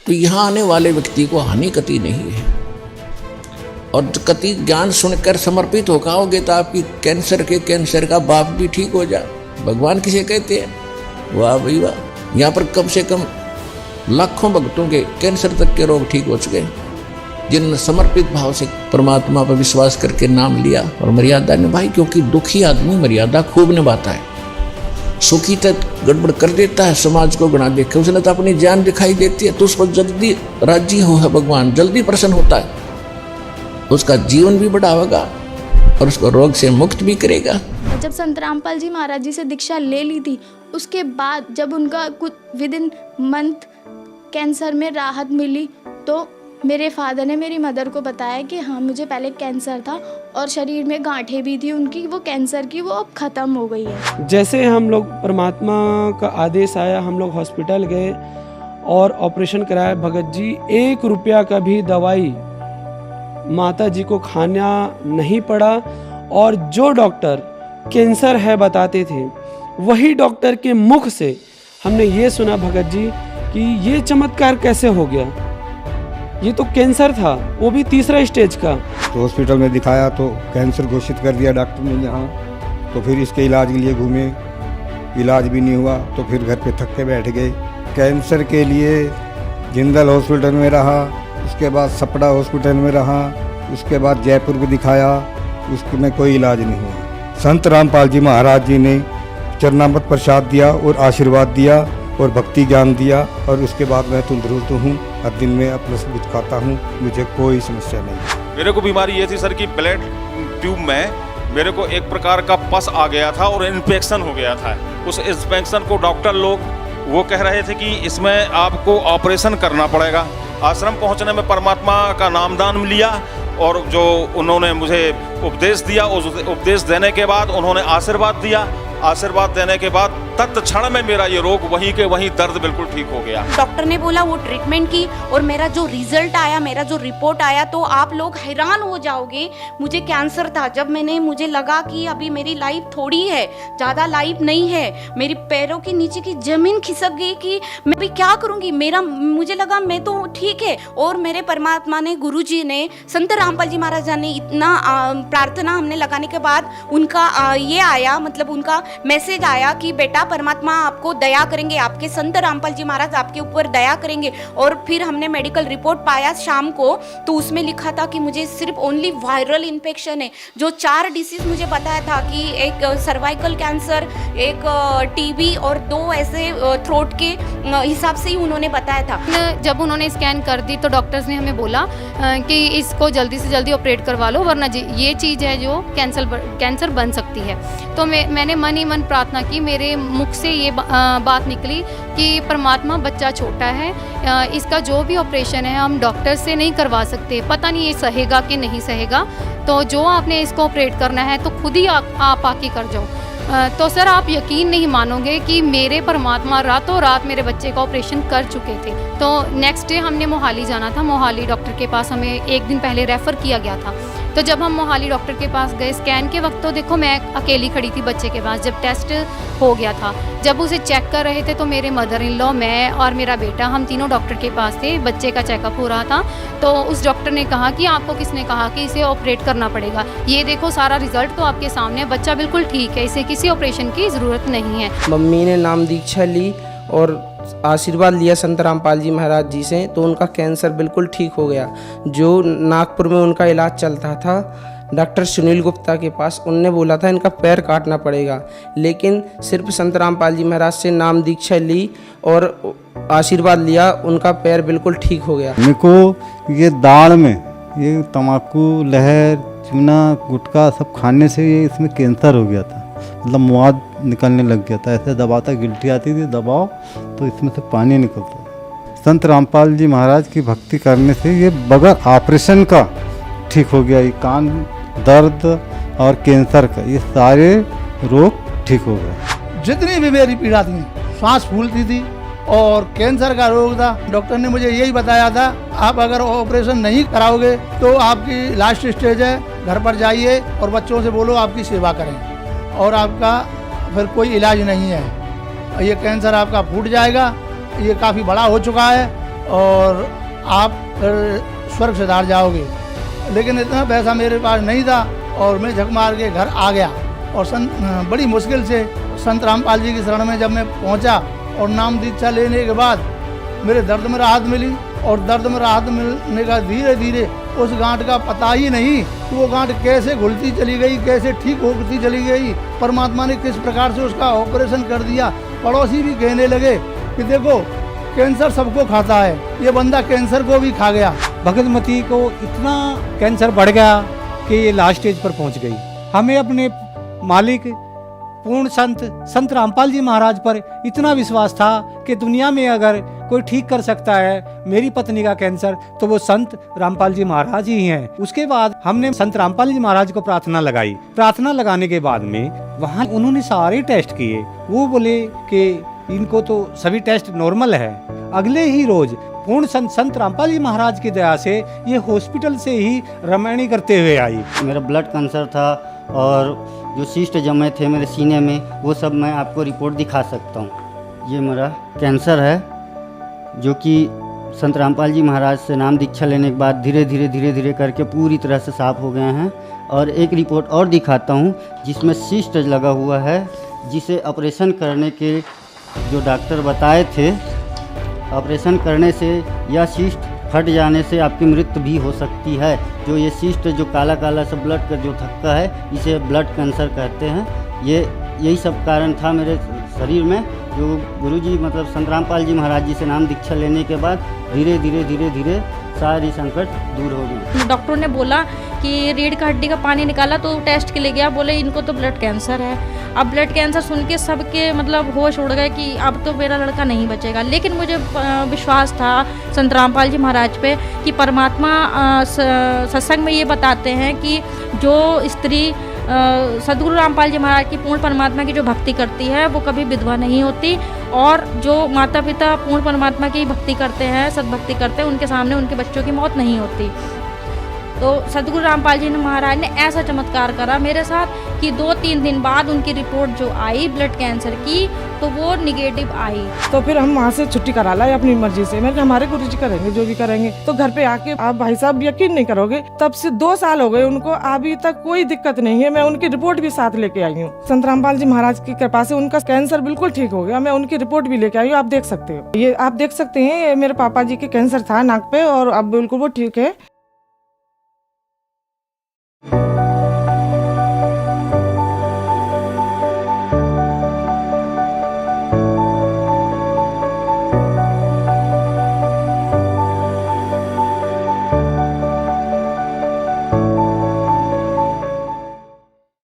तो यहाँ आने वाले व्यक्ति को हानि कति नहीं है। और कति ज्ञान सुनकर समर्पित हो आओगे तो आपकी कैंसर का बाप भी ठीक हो जाए। भगवान किसे कहते हैं? वाह भाई वाह। यहाँ पर कम से कम लाखों भक्तों के कैंसर तक के रोग ठीक हो चुके, जिनने समर्पित भाव से परमात्मा पर विश्वास करके नाम लिया और मर्यादा निभाई। क्योंकि दुखी आदमी मर्यादा खूब निभाता है, सुखी तक गड़बड़ कर देता है, समाज को बना देखे। उसने तो अपनी जान दिखाई देती है तो उस पर जल्दी राजी हो है भगवान, जल्दी प्रसन्न होता है, उसका जीवन भी बड़ा होगा और उसको रोग से मुक्त भी करेगा। जब संत रामपाल जी महाराज जी से दीक्षा ले ली थी, उसके बाद जब उनका कुछ विद इन मंथ कैंसर में राहत मिली, तो मेरे फादर ने मेरी मदर को बताया कि हाँ मुझे पहले कैंसर था और शरीर में गांठें भी थी उनकी, वो कैंसर की, वो अब ख़त्म हो गई है। जैसे हम लोग परमात्मा का आदेश आया, हम लोग हॉस्पिटल गए और ऑपरेशन कराया। भगत जी 1 रुपया का भी दवाई माता जी को खाना नहीं पड़ा। और जो डॉक्टर कैंसर है बताते थे, वही डॉक्टर के मुख से हमने ये सुना भगत जी कि ये चमत्कार कैसे हो गया, ये तो कैंसर था, वो भी 3रा स्टेज का। तो हॉस्पिटल में दिखाया तो कैंसर घोषित कर दिया डॉक्टर ने यहाँ। तो फिर इसके इलाज के लिए घूमे, इलाज भी नहीं हुआ तो फिर घर पे थक के बैठ गए। कैंसर के लिए जिंदल हॉस्पिटल में रहा, उसके बाद सपड़ा हॉस्पिटल में रहा, उसके बाद जयपुर को दिखाया, उसमें कोई इलाज नहीं हुआ। संत रामपाल जी महाराज जी ने चरणामृत प्रसाद दिया और आशीर्वाद दिया और भक्ति ज्ञान दिया और उसके बाद मैं तंदुरुस्त हूँ। हर दिन में अपना सब कुछ खाता हूँ, मुझे कोई समस्या नहीं। मेरे को बीमारी ये थी सर कि ब्लड ट्यूब में मेरे को एक प्रकार का पस आ गया था और इन्फेक्शन हो गया था। उस इन्फेक्शन को डॉक्टर लोग वो कह रहे थे कि इसमें आपको ऑपरेशन करना पड़ेगा। आश्रम पहुंचने में परमात्मा का नामदान लिया और जो उन्होंने मुझे उपदेश दिया, उस उपदेश देने के बाद उन्होंने आशीर्वाद दिया। आशीर्वाद देने के बाद तत्क्षण में मेरा ये रोग वहीं के वहीं दर्द बिल्कुल ठीक हो गया। डॉक्टर ने बोला वो ट्रीटमेंट की और मेरा जो रिजल्ट आया, मेरा जो रिपोर्ट आया, तो आप लोग हैरान हो जाओगे। मुझे कैंसर था। जब मुझे लगा कि अभी मेरी लाइफ थोड़ी है, ज़्यादा लाइफ नहीं है, मेरी पैरों के नीचे की ज़मीन खिसक गई कि मैं अभी क्या करूँगी। मुझे लगा मैं तो ठीक है। और मेरे परमात्मा ने, गुरु जी ने, संत रामपाल जी महाराज ने इतना प्रार्थना हमने लगाने के बाद उनका ये आया, मतलब उनका मैसेज आया कि बेटा परमात्मा आपको दया करेंगे, आपके संत रामपाल जी महाराज आपके ऊपर दया करेंगे। और फिर हमने मेडिकल रिपोर्ट पाया शाम को, तो उसमें लिखा था कि मुझे सिर्फ ओनली वायरल इन्फेक्शन है। जो 4 डिसीज मुझे बताया था कि एक सर्वाइकल कैंसर, एक टीबी और 2 ऐसे थ्रोट के हिसाब से ही उन्होंने बताया था। जब उन्होंने स्कैन कर दी तो डॉक्टर्स ने हमें बोला कि इसको जल्दी से जल्दी ऑपरेट करवा लो, वरना ये चीज़ है जो कैंसर बन सकती है। तो मैंने मन ही मन प्रार्थना की, मेरे मुख से ये बात निकली कि परमात्मा बच्चा छोटा है, इसका जो भी ऑपरेशन है हम डॉक्टर से नहीं करवा सकते, पता नहीं ये सहेगा कि नहीं सहेगा, तो जो आपने इसको ऑपरेट करना है तो खुद ही आप आके कर जाओ। तो सर आप यकीन नहीं मानोगे कि मेरे परमात्मा रातों रात मेरे बच्चे का ऑपरेशन कर चुके थे। तो नेक्स्ट डे हमने मोहाली जाना था। मोहाली डॉक्टर के पास हमें 1 दिन पहले रेफ़र किया गया था। तो जब हम मोहाली डॉक्टर के पास गए स्कैन के वक्त, तो देखो मैं अकेली खड़ी थी बच्चे के पास। जब टेस्ट हो गया था, जब उसे चेक कर रहे थे, तो मेरे मदर इन लॉ, मैं और मेरा बेटा, हम तीनों डॉक्टर के पास थे। बच्चे का चेकअप हो रहा था। तो उस डॉक्टर ने कहा कि आपको किसने कहा कि इसे ऑपरेट करना पड़ेगा? ये देखो सारा रिजल्ट तो आपके सामने, बच्चा बिल्कुल ठीक है, इसे किसी ऑपरेशन की ज़रूरत नहीं है। मम्मी ने नाम दीक्षा ली और आशीर्वाद लिया संत रामपाल जी महाराज जी से, तो उनका कैंसर बिल्कुल ठीक हो गया। जो नागपुर में उनका इलाज चलता था डॉक्टर सुनील गुप्ता के पास, उनने बोला था इनका पैर काटना पड़ेगा, लेकिन सिर्फ संत रामपाल जी महाराज से नाम दीक्षा ली और आशीर्वाद लिया, उनका पैर बिल्कुल ठीक हो गया। मेरे को ये दाढ़ में ये तम्बाकू, लहर, चूना, गुटखा सब खाने से ये इसमें कैंसर हो गया था, मतलब मुआद निकलने लग गया था। ऐसे दबाता, गिल्टी आती थी, दबाओ तो इसमें से पानी निकलता। संत रामपाल जी महाराज की भक्ति करने से ये बगैर ऑपरेशन का ठीक हो गया। ये कान दर्द और कैंसर का, ये सारे रोग ठीक हो गए। जितनी भी मेरी पीड़ा थी, सांस फूलती थी और कैंसर का रोग था, डॉक्टर ने मुझे यही बताया था आप अगर ऑपरेशन नहीं कराओगे तो आपकी लास्ट स्टेज है, घर पर जाइए और बच्चों से बोलो आपकी सेवा करें और आपका फिर कोई इलाज नहीं है, ये कैंसर आपका फूट जाएगा, ये काफ़ी बड़ा हो चुका है और आप फिर स्वर्ग सिधार जाओगे। लेकिन इतना पैसा मेरे पास नहीं था और मैं झक मार के घर आ गया। और बड़ी मुश्किल से संत रामपाल जी की शरण में जब मैं पहुंचा और नाम दीक्षा लेने के बाद मेरे दर्द में राहत मिली। और दर्द में राहत मिलने का धीरे धीरे उस गांठ का पता ही नहीं कि वो गांठ कैसे घुलती चली गई, कैसे ठीक होती चली गई। परमात्मा ने किस प्रकार से उसका ऑपरेशन कर दिया। पड़ोसी भी कहने लगे कि देखो कैंसर सबको खाता है, ये बंदा कैंसर को भी खा गया। भगतमती को इतना कैंसर बढ़ गया कि ये लास्ट स्टेज पर पहुंच गई। हमें अपने मालिक पूर्ण संत रामपाल जी महाराज पर इतना विश्वास था कि दुनिया में अगर कोई ठीक कर सकता है मेरी पत्नी का कैंसर तो वो संत रामपाल जी महाराज ही हैं। उसके बाद हमने संत रामपाल जी महाराज को प्रार्थना लगाई। प्रार्थना लगाने के बाद में वहाँ उन्होंने सारे टेस्ट किए। वो बोले कि इनको तो सभी टेस्ट नॉर्मल है। अगले ही रोज पूर्ण संत रामपाल जी महाराज की दया से ये हॉस्पिटल से ही रमणी करते हुए आई। मेरा ब्लड कैंसर था और जो सिस्ट जमे थे मेरे सीने में वो सब मैं आपको रिपोर्ट दिखा सकता हूँ। ये मेरा कैंसर है जो कि संत रामपाल जी महाराज से नाम दीक्षा लेने के बाद धीरे धीरे करके पूरी तरह से साफ़ हो गए हैं। और एक रिपोर्ट और दिखाता हूँ जिसमें सिस्ट लगा हुआ है, जिसे ऑपरेशन करने के जो डॉक्टर बताए थे, ऑपरेशन करने से या सिस्ट फट जाने से आपकी मृत्यु भी हो सकती है। जो ये सिस्ट जो काला काला सा ब्लड का जो थक्का है इसे ब्लड कैंसर कहते हैं। यही सब कारण था मेरे शरीर में, जो गुरुजी मतलब संत रामपाल जी महाराज जी से नाम दीक्षा लेने के बाद धीरे धीरे सारी संकट दूर हो गई। डॉक्टरों ने बोला कि रीढ़ का हड्डी का पानी निकाला तो टेस्ट के लिए गया, बोले इनको तो ब्लड कैंसर है। अब ब्लड कैंसर सुन के सबके मतलब होश उड़ गए कि अब तो मेरा लड़का नहीं बचेगा। लेकिन मुझे विश्वास था संत रामपाल जी महाराज पे कि परमात्मा सत्संग में ये बताते हैं कि जो स्त्री सदगुरु रामपाल जी महाराज की पूर्ण परमात्मा की जो भक्ति करती है वो कभी विधवा नहीं होती। और जो माता पिता पूर्ण परमात्मा की भक्ति करते हैं, सद्भक्ति करते हैं, उनके सामने उनके बच्चों की मौत नहीं होती। तो सदगुरु रामपाल जी महाराज ने ऐसा चमत्कार करा मेरे साथ कि 2-3 दिन बाद उनकी रिपोर्ट जो आई ब्लड कैंसर की तो वो निगेटिव आई। तो फिर हम वहाँ से छुट्टी करा लाई अपनी मर्जी से। मैंने हमारे गुरुजी करेंगे जो भी करेंगे। तो घर पे आके आप भाई साहब यकीन नहीं करोगे, तब से 2 साल हो गए उनको, अभी तक कोई दिक्कत नहीं है। मैं उनकी रिपोर्ट भी साथ लेके आई हूँ। संत रामपाल जी महाराज की कृपा से उनका कैंसर बिल्कुल ठीक हो गया। मैं उनकी रिपोर्ट भी लेके आई हूँ, आप देख सकते हो। ये आप देख सकते हैं, मेरे पापा जी के कैंसर था नाक पे और अब बिल्कुल वो ठीक है।